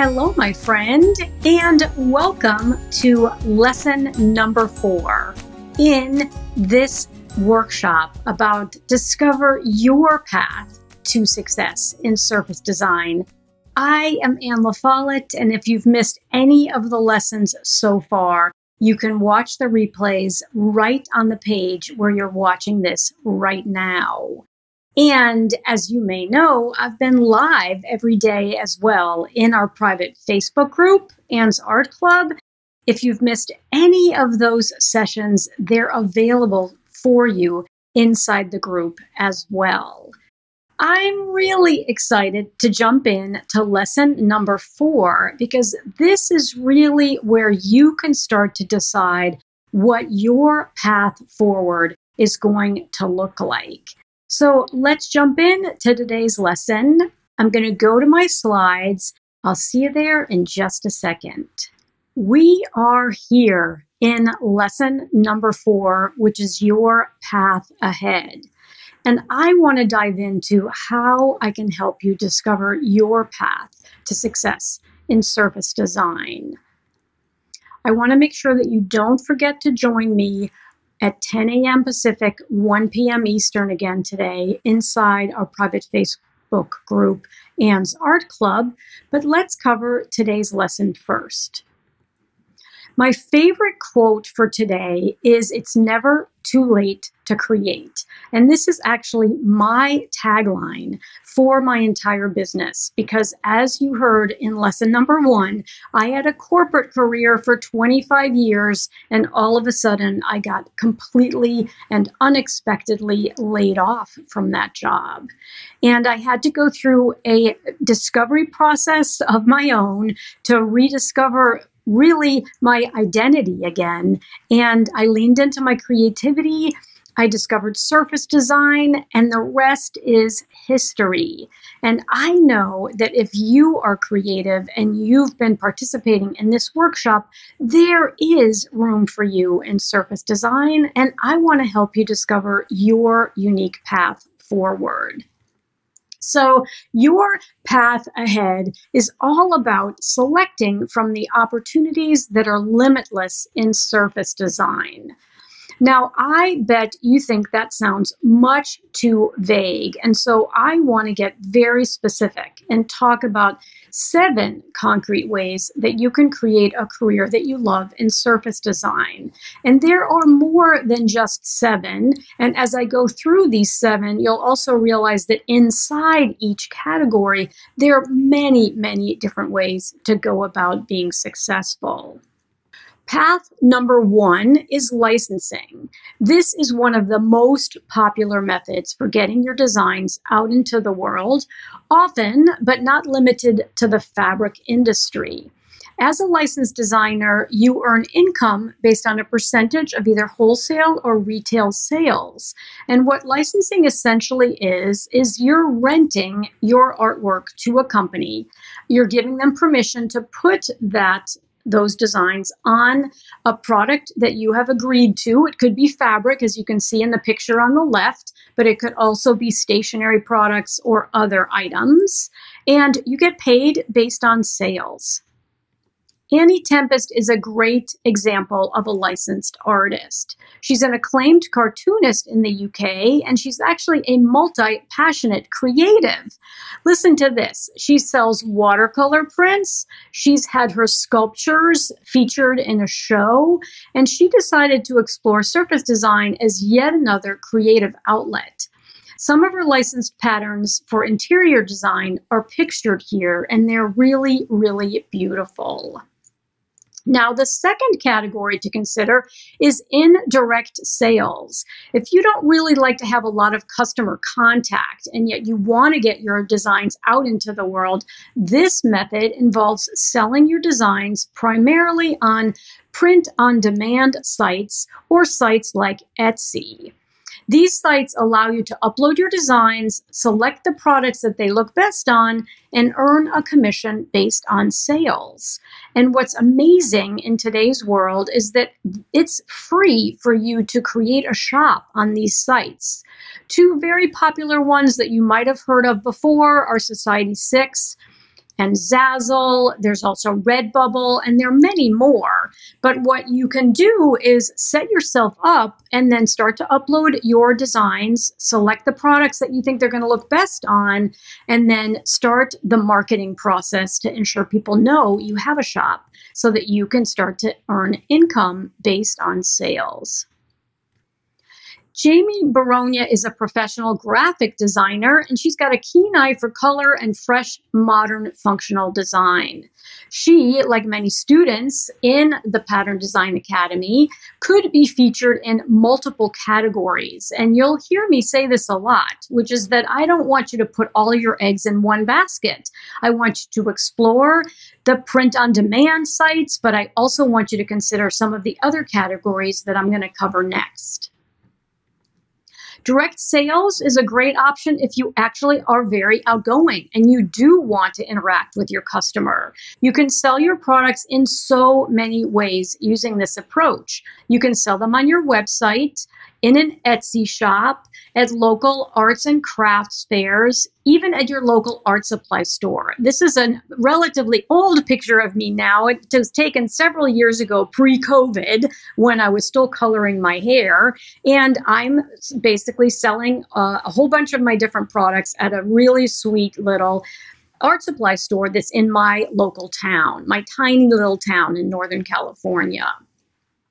Hello, my friend, and welcome to lesson number 4 in this workshop about discover your path to success in service design. I am Anne LaFollette, and if you've missed any of the lessons so far, you can watch the replays right on the page where you're watching this right now. And as you may know, I've been live every day as well in our private Facebook group, Anne's Art Club. If you've missed any of those sessions, they're available for you inside the group as well. I'm really excited to jump in to lesson number 4 because this is really where you can start to decide what your path forward is going to look like. So let's jump in to today's lesson. I'm going to go to my slides. I'll see you there in just a second. We are here in lesson number 4, which is your path ahead. And I want to dive into how I can help you discover your path to success in service design. I want to make sure that you don't forget to join me at 10 a.m. Pacific, 1 p.m. Eastern again today inside our private Facebook group, Anne's Art Club. But let's cover today's lesson first. My favorite quote for today is, "It's never too late to create." And this is actually my tagline for my entire business because as you heard in lesson number 1, I had a corporate career for 25 years and all of a sudden I got completely and unexpectedly laid off from that job. And I had to go through a discovery process of my own to rediscover really my identity again. And I leaned into my creativity. I discovered surface design, and the rest is history. And I know that if you are creative and you've been participating in this workshop, there is room for you in surface design, and I want to help you discover your unique path forward. So your path ahead is all about selecting from the opportunities that are limitless in surface design. Now, I bet you think that sounds much too vague, and so I want to get very specific and talk about 7 concrete ways that you can create a career that you love in surface design. And there are more than just 7, and as I go through these 7, you'll also realize that inside each category, there are many, many different ways to go about being successful. Path number 1 is licensing. This is one of the most popular methods for getting your designs out into the world, often, but not limited to the fabric industry. As a licensed designer, you earn income based on a percentage of either wholesale or retail sales. And what licensing essentially is you're renting your artwork to a company. You're giving them permission to put those designs on a product that you have agreed to. It could be fabric, as you can see in the picture on the left, but it could also be stationery products or other items. And you get paid based on sales. Tempest is a great example of a licensed artist. She's an acclaimed cartoonist in the UK, and she's actually a multi-passionate creative. Listen to this. She sells watercolor prints. She's had her sculptures featured in a show, and she decided to explore surface design as yet another creative outlet. Some of her licensed patterns for interior design are pictured here, and they're really, really beautiful. Now, the second category to consider is indirect sales. If you don't really like to have a lot of customer contact and yet you want to get your designs out into the world, this method involves selling your designs primarily on print-on-demand sites or sites like Etsy. These sites allow you to upload your designs, select the products that they look best on, and earn a commission based on sales. And what's amazing in today's world is that it's free for you to create a shop on these sites. 2 very popular ones that you might have heard of before are Society6 and Zazzle. There's also Redbubble, and there are many more. But what you can do is set yourself up and then start to upload your designs, select the products that you think they're going to look best on, and then start the marketing process to ensure people know you have a shop so that you can start to earn income based on sales. Jamie Beronja is a professional graphic designer, and she's got a keen eye for color and fresh, modern, functional design. She, like many students in the Pattern Design Academy, could be featured in multiple categories. And you'll hear me say this a lot, which is that I don't want you to put all your eggs in one basket. I want you to explore the print-on-demand sites, but I also want you to consider some of the other categories that I'm going to cover next. Direct sales is a great option if you actually are very outgoing and you do want to interact with your customer. You can sell your products in so many ways using this approach. You can sell them on your website, in an Etsy shop, at local arts and crafts fairs, even at your local art supply store. This is a relatively old picture of me now. It was taken several years ago, pre-COVID, when I was still coloring my hair. And I'm basically selling a whole bunch of my different products at a really sweet little art supply store that's in my local town, my tiny little town in Northern California.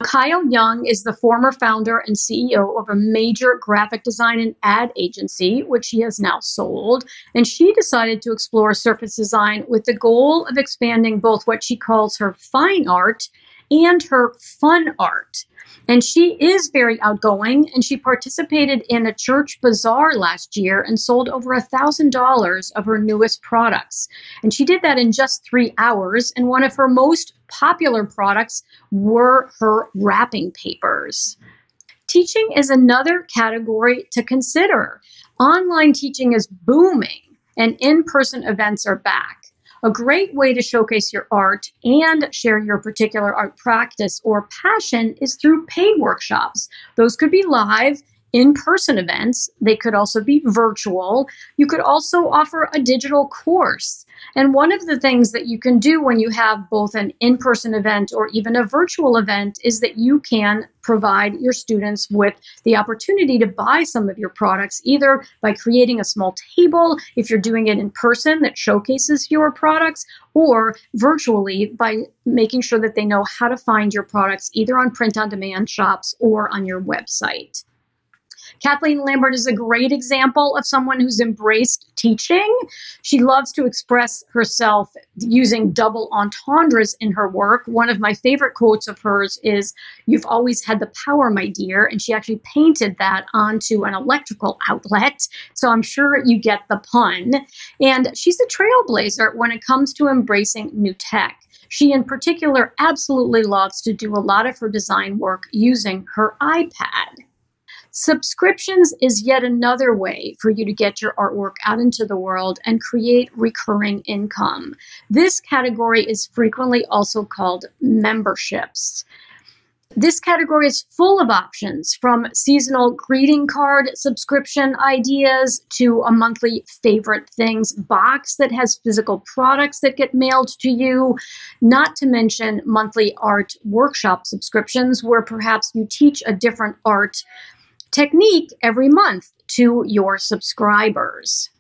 Kyle Young is the former founder and CEO of a major graphic design and ad agency, which she has now sold. And she decided to explore surface design with the goal of expanding both what she calls her fine art and her fun art. And she is very outgoing, and she participated in a church bazaar last year and sold over $1,000 of her newest products. And she did that in just 3 hours, and one of her most popular products were her wrapping papers. Teaching is another category to consider. Online teaching is booming, and in-person events are back. A great way to showcase your art and share your particular art practice or passion is through paid workshops. Those could be live, in-person events. They could also be virtual. You could also offer a digital course. And one of the things that you can do when you have both an in-person event or even a virtual event is that you can provide your students with the opportunity to buy some of your products, either by creating a small table, if you're doing it in person that showcases your products, or virtually by making sure that they know how to find your products either on print-on-demand shops or on your website. Kathleen Lambert is a great example of someone who's embraced teaching. She loves to express herself using double entendres in her work. One of my favorite quotes of hers is, "You've always had the power, my dear." And she actually painted that onto an electrical outlet. So I'm sure you get the pun. And she's a trailblazer when it comes to embracing new tech. She in particular absolutely loves to do a lot of her design work using her iPad. Subscriptions is yet another way for you to get your artwork out into the world and create recurring income. This category is frequently also called memberships. This category is full of options, from seasonal greeting card subscription ideas to a monthly favorite things box that has physical products that get mailed to you, not to mention monthly art workshop subscriptions where perhaps you teach a different art technique every month to your subscribers.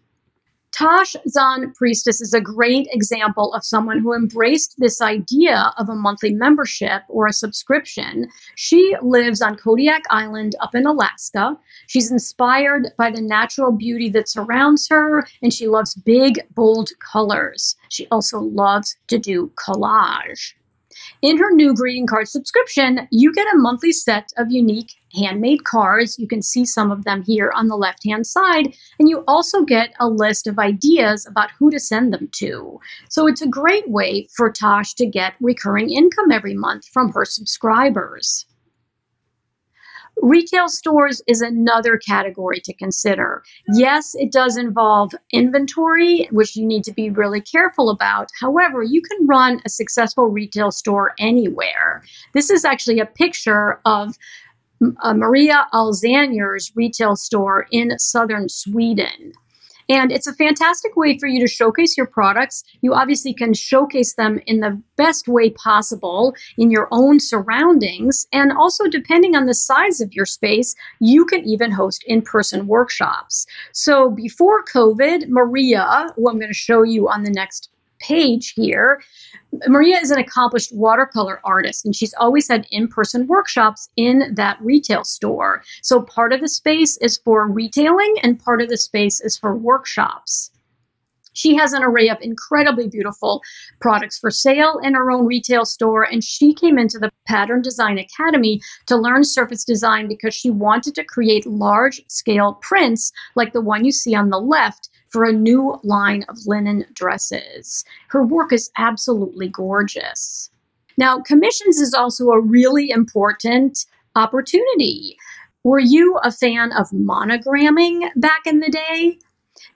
Zahn Pristas is a great example of someone who embraced this idea of a monthly membership or a subscription. She lives on Kodiak Island up in Alaska. She's inspired by the natural beauty that surrounds her, and she loves big, bold colors. She also loves to do collage. In her new greeting card subscription, you get a monthly set of unique handmade cards. You can see some of them here on the left-hand side, and you also get a list of ideas about who to send them to. So it's a great way for Tosh to get recurring income every month from her subscribers. Retail stores is another category to consider. Yes, it does involve inventory, which you need to be really careful about. However, you can run a successful retail store anywhere. This is actually a picture of Maria Ahl-Zanier's retail store in southern Sweden. And it's a fantastic way for you to showcase your products. You obviously can showcase them in the best way possible in your own surroundings. And also, depending on the size of your space, you can even host in-person workshops. So before COVID, Maria, who I'm going to show you on the next page here, Maria is an accomplished watercolor artist, and she's always had in-person workshops in that retail store. So part of the space is for retailing and part of the space is for workshops. She has an array of incredibly beautiful products for sale in her own retail store, and she came into the Pattern Design Academy to learn surface design because she wanted to create large-scale prints like the one you see on the left for a new line of linen dresses. Her work is absolutely gorgeous. Now, commissions is also a really important opportunity. Were you a fan of monogramming back in the day?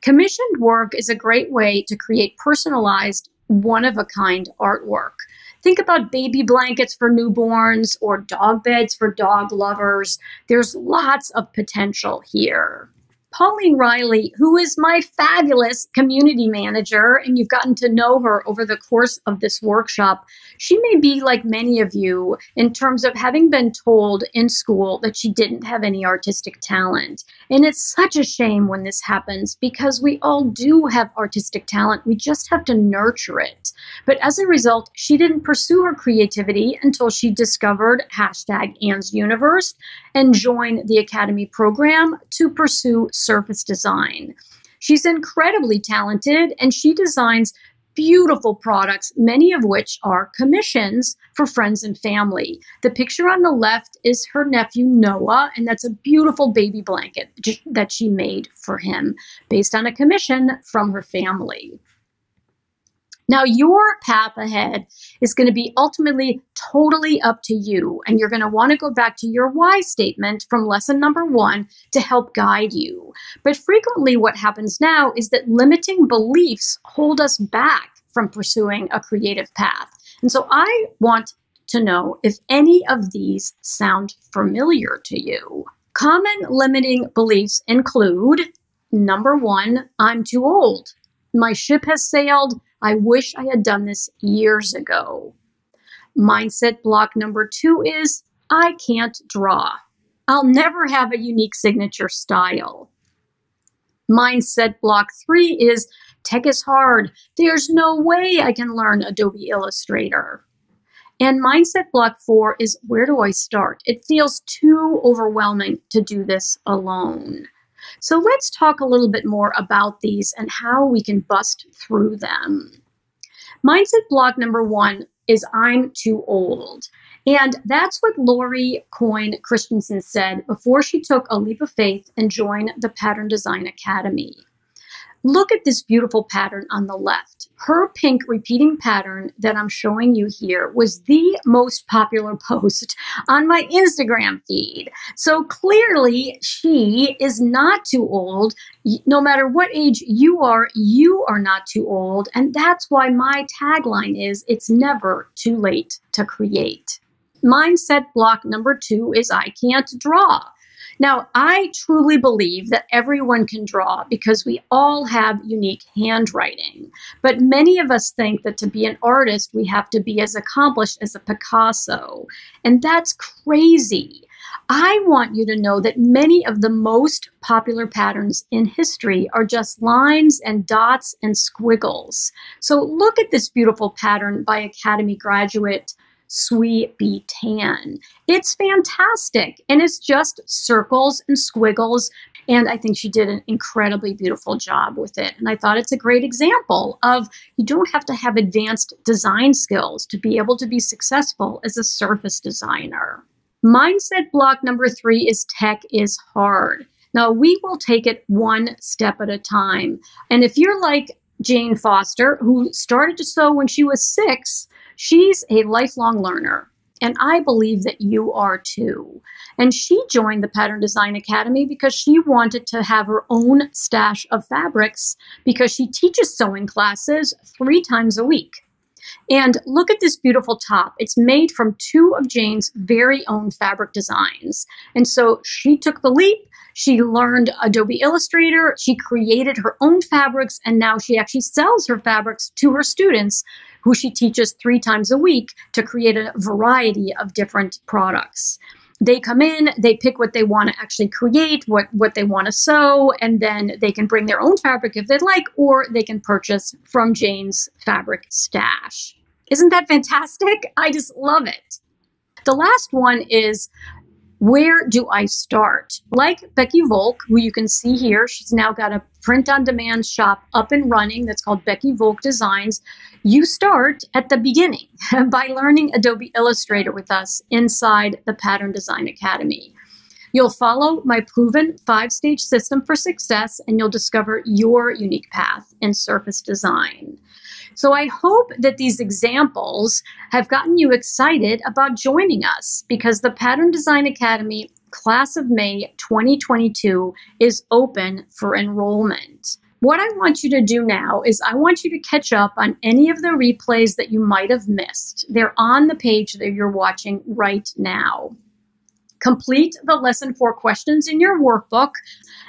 Commissioned work is a great way to create personalized, one-of-a-kind artwork. Think about baby blankets for newborns or dog beds for dog lovers. There's lots of potential here. Pauline Reilly, who is my fabulous community manager, and you've gotten to know her over the course of this workshop, she may be like many of you in terms of having been told in school that she didn't have any artistic talent. And it's such a shame when this happens because we all do have artistic talent. We just have to nurture it. But as a result, she didn't pursue her creativity until she discovered #Anne's Universe and joined the Academy program to pursue surface design. She's incredibly talented and she designs beautiful products, many of which are commissions for friends and family. The picture on the left is her nephew Noah, and that's a beautiful baby blanket that she made for him based on a commission from her family. Now, your path ahead is going to be ultimately totally up to you, and you're going to want to go back to your why statement from lesson number 1 to help guide you. But frequently what happens now is that limiting beliefs hold us back from pursuing a creative path. And so I want to know if any of these sound familiar to you. Common limiting beliefs include, number 1, I'm too old. My ship has sailed. I wish I had done this years ago. Mindset block number 2 is, I can't draw. I'll never have a unique signature style. Mindset block 3 is, tech is hard. There's no way I can learn Adobe Illustrator. And mindset block 4 is, where do I start? It feels too overwhelming to do this alone. So let's talk a little bit more about these and how we can bust through them. Mindset block number 1 is I'm too old. And that's what Lori Coyne Christensen said before she took a leap of faith and joined the Pattern Design Academy. Look at this beautiful pattern on the left. Her pink repeating pattern that I'm showing you here was the most popular post on my Instagram feed. So clearly she is not too old. No matter what age you are not too old. And that's why my tagline is, it's never too late to create. Mindset block number 2 is I can't draw. Now, I truly believe that everyone can draw because we all have unique handwriting. But many of us think that to be an artist, we have to be as accomplished as a Picasso. And that's crazy. I want you to know that many of the most popular patterns in history are just lines and dots and squiggles. So look at this beautiful pattern by Academy graduate Sui B. Tan. It's fantastic, and it's just circles and squiggles, and I think she did an incredibly beautiful job with it. And I thought it's a great example of you don't have to have advanced design skills to be able to be successful as a surface designer. Mindset block number 3 is tech is hard. Now, we will take it one step at a time. And if you're like Jane Foster, who started to sew when she was 6, she's a lifelong learner, and I believe that you are too. And she joined the Pattern Design Academy because she wanted to have her own stash of fabrics because she teaches sewing classes 3 times a week. And look at this beautiful top. It's made from 2 of Jane's very own fabric designs. And so she took the leap. She learned Adobe Illustrator. She created her own fabrics, and now she actually sells her fabrics to her students, who she teaches 3 times a week to create a variety of different products. They come in, they pick what they want to actually create, what they want to sew, and then they can bring their own fabric if they'd like, or they can purchase from Jane's fabric stash. Isn't that fantastic? I just love it. The last one is, where do I start? Like Becky Volk, who you can see here, she's now got a print-on-demand shop up and running that's called Becky Volk Designs. You start at the beginning by learning Adobe Illustrator with us inside the Pattern Design Academy. You'll follow my proven 5-stage system for success, and you'll discover your unique path in surface design. So I hope that these examples have gotten you excited about joining us, because the Pattern Design Academy Class of May 2022 is open for enrollment. What I want you to do now is I want you to catch up on any of the replays that you might have missed. They're on the page that you're watching right now. Complete the Lesson 4 questions in your workbook,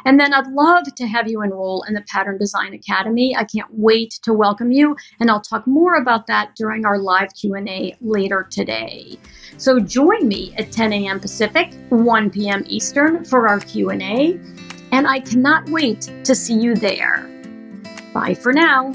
and then I'd love to have you enroll in the Pattern Design Academy. I can't wait to welcome you, and I'll talk more about that during our live Q&A later today. So join me at 10 a.m. Pacific, 1 p.m. Eastern for our Q&A, and I cannot wait to see you there. Bye for now.